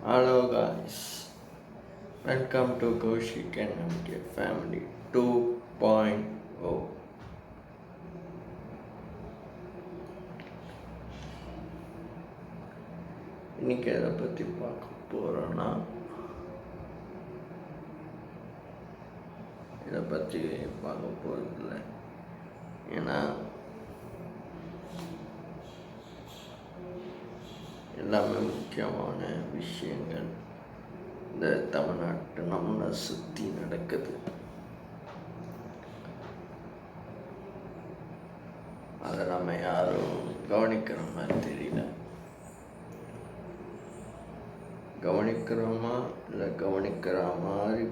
Hello guys, welcome to Kaushik and MK Family 2.0. இன்னைக்கு எதை பற்றி பார்க்க போகிறோன்னா, இதை பற்றி பார்க்க போகிறதில்ல. ஏன்னா எல்லாமே முக்கியமான விஷயங்கள் இந்த தமிழ்நாட்டு நம்மளை சுற்றி நடக்குது. அதை நம்ம யாரும் கவனிக்கிற மாதிரி தெரியல. கவனிக்கிறோமா இல்லை கவனிக்கிற மாதிரி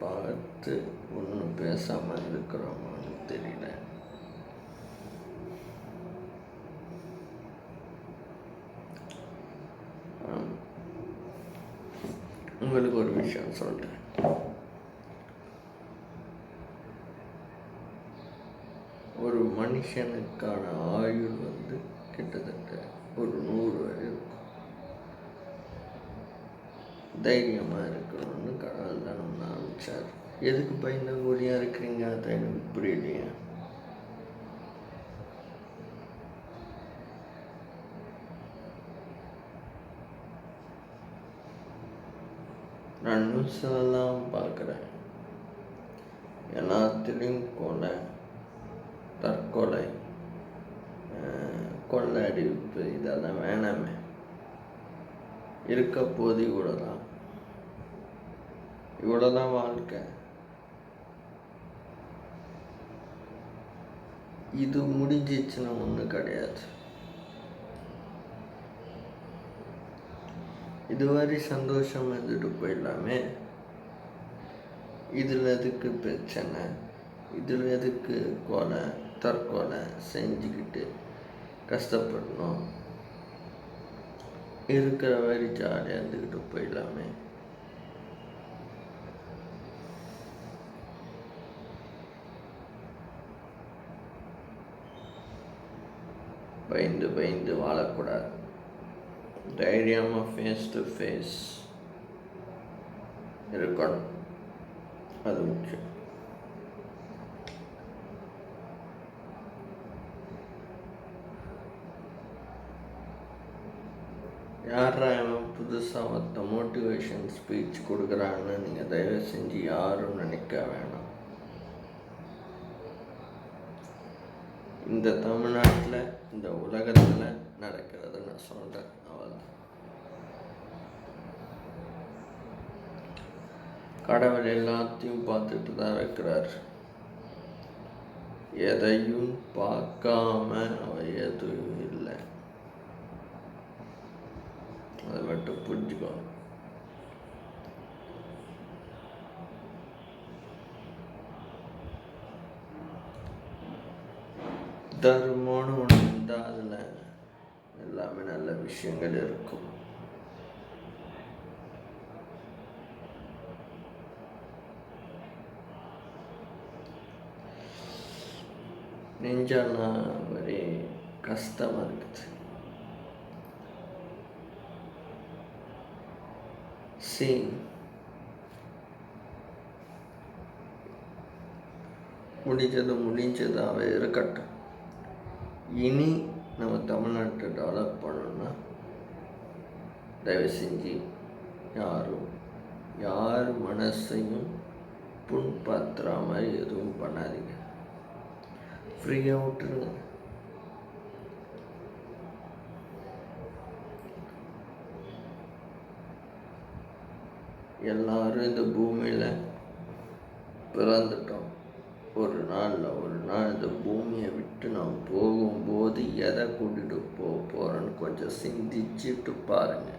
பார்த்து ஒன்றும் பேசாமல் இருக்கிறோமான்னு தெரியல. உங்களுக்கு ஒரு விஷயம் சொல்கிறேன். ஒரு மனுஷனுக்கான ஆயுள் கிட்டத்தட்ட ஒரு 100 வரை இருக்கும். தைரியமாக இருக்கணும்னு கடவுள் தான் நம்ம ஆரம்பித்தார். எதுக்கு பயந்தங்கூடியாக இருக்கிறீங்க? அதை எனக்கு புரியலையே. நான் நியூஸெல்லாம் பார்க்குறேன். எல்லாத்துலேயும் கொலை, தற்கொலை, கொள்ளடிப்பு, இதெல்லாம் வேணாமே. இருக்க போது இவ்வளோதான் வாழ்க்கை. இது முடிஞ்சிச்சுன்னா ஒன்றும் கிடையாது. இதுவரை சந்தோஷம் இருந்துட்டு போயிடலாமே. இதில் எதுக்கு பிரச்சனை? இதில் எதுக்கு கொலை தற்கொலை செஞ்சுக்கிட்டு கஷ்டப்படணும்? இருக்கிற வரை ஜாலியாக இருந்துக்கிட்டு போயிடலாமே. பயந்து பயந்து வாழக்கூடாது. தைரியமாக ஃபேஸ் டு ஃபேஸ் இருக்கணும். அது முக்கியம். யாரா புதுசாக மற்ற மோட்டிவேஷன் ஸ்பீச் கொடுக்குறான்னு நீங்கள் தயவு செஞ்சு யாரும் நினைக்க வேணாம். இந்த தமிழ்நாட்டில் இந்த உலகத்தில் நடக்கிறத நான் சொல்கிறேன். அவள் கடவுள் எல்லாத்தையும் பார்த்துட்டு தான் இருக்கிறார். எதையும் பார்க்காம அவள் எதுவும் இல்லை. அதை மட்டும் புரிஞ்சுக்கோ. தர்மம்னு ஒன்று இருந்தால் அதில் எல்லாமே நல்ல விஷயங்கள் இருக்கும். நெஞ்செல்லாம் ஒரே கஷ்டமாக இருக்குது. முடிஞ்சதாகவே இருக்கட்டும். இனி நம்ம தமிழ்நாட்டை டெவலப் பண்ணணும்னா தயவு செஞ்சு யார் மனசையும் புண்பத்துற மாதிரி எதுவும் பண்ணாதீங்க. ஃப்ரீயாக விட்டுருங்க. எல்லாரும் இந்த பூமியில் பிறந்துட்டோம். ஒரு நாள் இந்த பூமியை விட்டு நான் போகும்போது எதை கூட்டிகிட்டு போகிறேன்னு கொஞ்சம் சிந்திச்சுட்டு பாருங்க.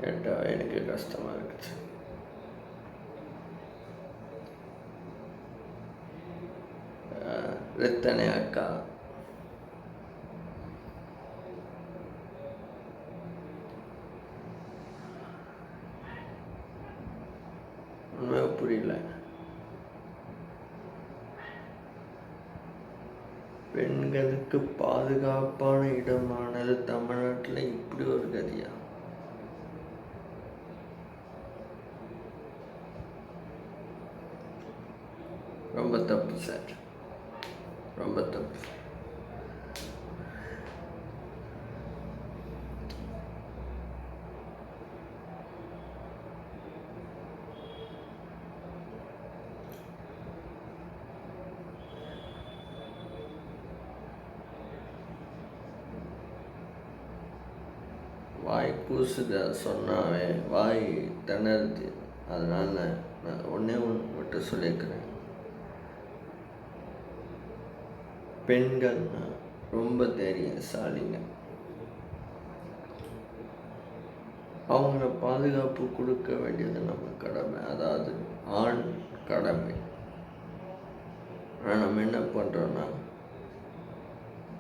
கேட்டால் எனக்கு கஷ்டமாக இருக்குது. ரத்தனை அக்கா புரியல. பெண்களுக்கு பாதுகாப்பான இடமானது தமிழ்நாட்டில் இப்படி ஒரு கதியா? ரொம்ப தப்பு சார், ரொம்ப தப்பு. வாய் கூசுத சொன்னாவே வாய் திணறுது. அதனால் நான் ஒன்றே மட்டும் சொல்லியிருக்கிறேன், பெண்கள்னா ரொம்ப தைரியசாலிங்க. அவங்கள பாதுகாப்பு கொடுக்க வேண்டியது நம்ம கடமை, அதாவது ஆண் கடமை. ஆனால் நம்ம என்ன பண்ணுறோன்னா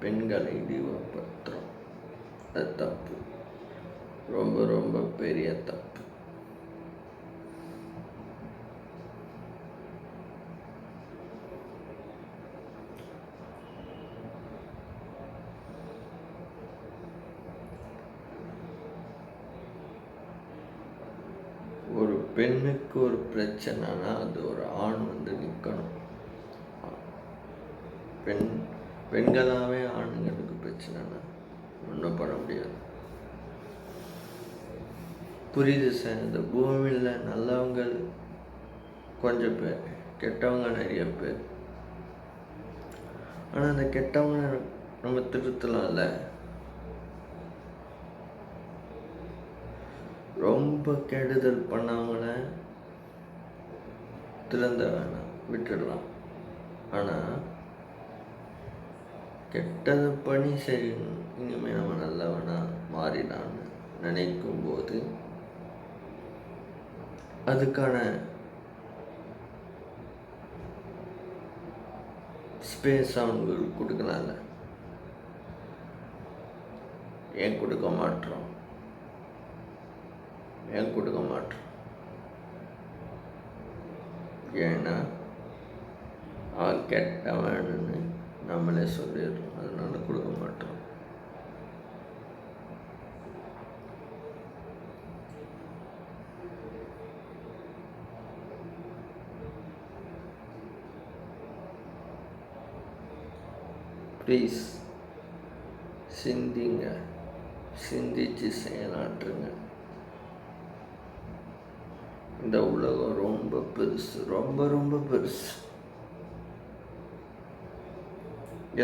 பெண்களை இழிவுபடுத்துகிறோம். அது தப்பு, ரொம்ப ரொம்ப பெரிய தப்பு. ஒரு பெண்ணுக்கு ஒரு பிரச்சனைனா அது ஒரு ஆண் வந்து நிற்கணும். பெண்களாகவே ஆண்களுக்கு பிரச்சனைனா ஒன்றும் பண்ண முடியாது. புரியுது சார். இந்த பூமியில் நல்லவங்க கொஞ்சம் பேர், கெட்டவங்க நிறைய பேர். ஆனால் அந்த கெட்டவங்க நம்ம திருத்தலாம்ல. ரொம்ப கெடுதல் பண்ணவங்கள திறந்த வேணாம், விட்டுடலாம். ஆனால் கெட்டதை பண்ணி சரி இனிமேல் நம்ம நல்லவனா மாறினான்னு நினைக்கும் போது அதுக்கான ஸ்பேஸ் அவங்களுக்கு கொடுக்கலாம்ல. ஏன் கொடுக்க மாட்டோம்? ஏன்னா அவன் கெட்டவன்னு நம்மளே சொல்லிடுறோம், அதனால கொடுக்க மாட்டோம். ப்ளீஸ் சிந்திங்க, சிந்திச்சு செயலாற்றுங்க. இந்த உலகம் ரொம்ப பெருசு, ரொம்ப ரொம்ப பெருசு.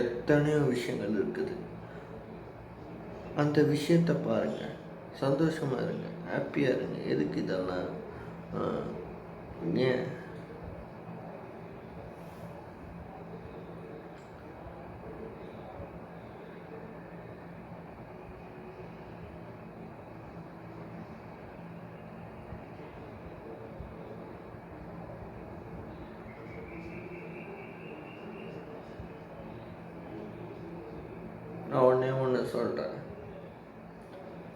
எத்தனையோ விஷயங்கள் இருக்குது. அந்த விஷயத்தை பாருங்க, சந்தோஷமா இருங்க, ஹாப்பியா இருங்க. எதுக்கு இதெல்லாம்? ஏன் நான் ஒன்று சொல்கிறேன்.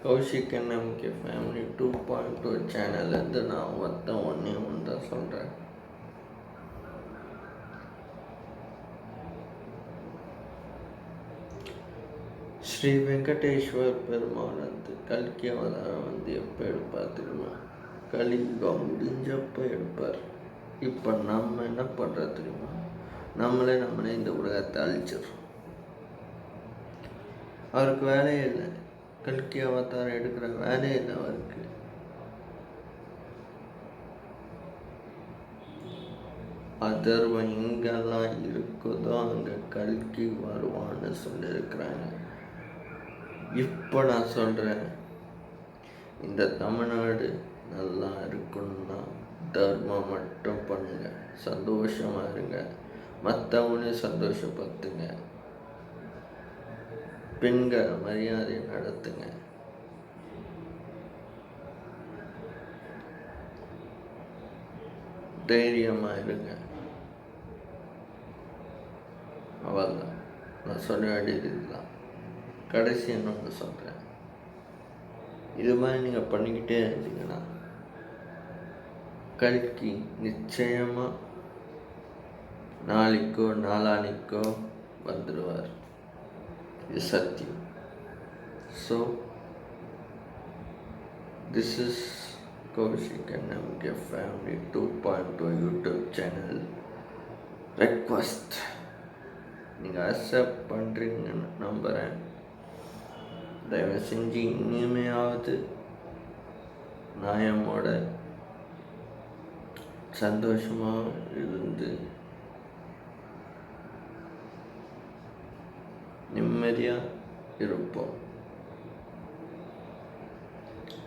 கௌஷிக் NMK ஃபேமிலி 2.2 சேனல்லேருந்து நான் மொத்தம் ஒன்று தான் சொல்கிறேன். ஸ்ரீ வெங்கடேஸ்வர் பெருமாள் வந்து கல்கி அவதாரம் வந்து எப்போ எடுப்பார் தெரியுமா? கலியுகம் முடிஞ்சப்போ எடுப்பார். இப்போ நம்ம என்ன பண்ணுறது தெரியுமா? நம்மளே இந்த உலகத்தை அழிச்சிடுறோம். அவருக்கு வேலையே இல்லை, கல்கி அவதாரம் எடுக்கிற வேலையே இல்லை அவருக்கு. அதர்வம் எங்கெல்லாம் இருக்குதோ அங்கே கல்கி வருவான்னு சொல்லியிருக்கிறாங்க. இப்போ நான் சொல்கிறேன், இந்த தமிழ்நாடு நல்லா இருக்கணும்னா தர்மம் மட்டும் பண்ணுங்க, சந்தோஷமாக இருங்க, மற்றவங்களையும் சந்தோஷப்படுத்துங்க, பெண்களை மரியாதை நடத்துங்க. தைரியமாக இருங்க. அவ்வளோதான் நான் சொல்ல வேண்டியது. இதுதான் கடைசி என்னொன்று சொல்கிறேன். இது மாதிரி நீங்கள் பண்ணிக்கிட்டே இருந்தீங்கன்னா கல்கி நிச்சயமாக நாளைக்கோ நாளானிக்கோ வந்துடுவார். இது சத்தியம். So this is Kaushik and MK Family 2.2 YouTube channel request. நீங்கள் அக்செப்ட் பண்ணுறீங்கன்னு நம்புகிறேன். தயவு செஞ்சு இனிமையாவது நியாயமோட சந்தோஷமாக இருந்து நிம்மதியாக இருப்போம்.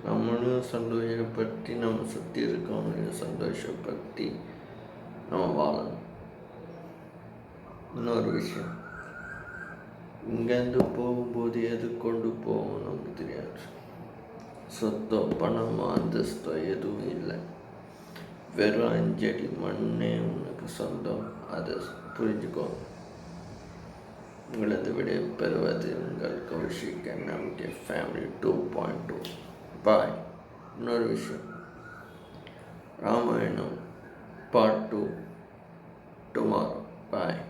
நம்மளையும் சந்தோஷப்படுத்தி நம்ம சுற்றி இருக்கவங்களையும் சந்தோஷப்படுத்தி நம்ம வாழணும். இன்னொரு விஷயம், இங்கேருந்து போகும்போது எது கொண்டு போவோம் நமக்கு தெரியாது. சொத்தோ பணமோ அந்தஸ்தோ எதுவும் இல்லை. வெறும் 5 அடி மண்ணே உனக்கு சொந்தம். அதை புரிஞ்சுக்கோ. உங்களது விடை பெறுவது உங்கள் கௌஷிக் and MK Family 2.2. பாய். இன்னொரு விஷயம், ராமாயணம் Part 2 tomorrow. பாய்.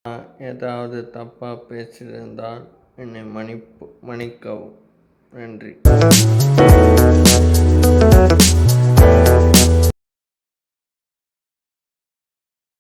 நான் ஏதாவது தப்பாக பேசியிருந்தால் என்னை மன்னிக்கவும். நன்றி.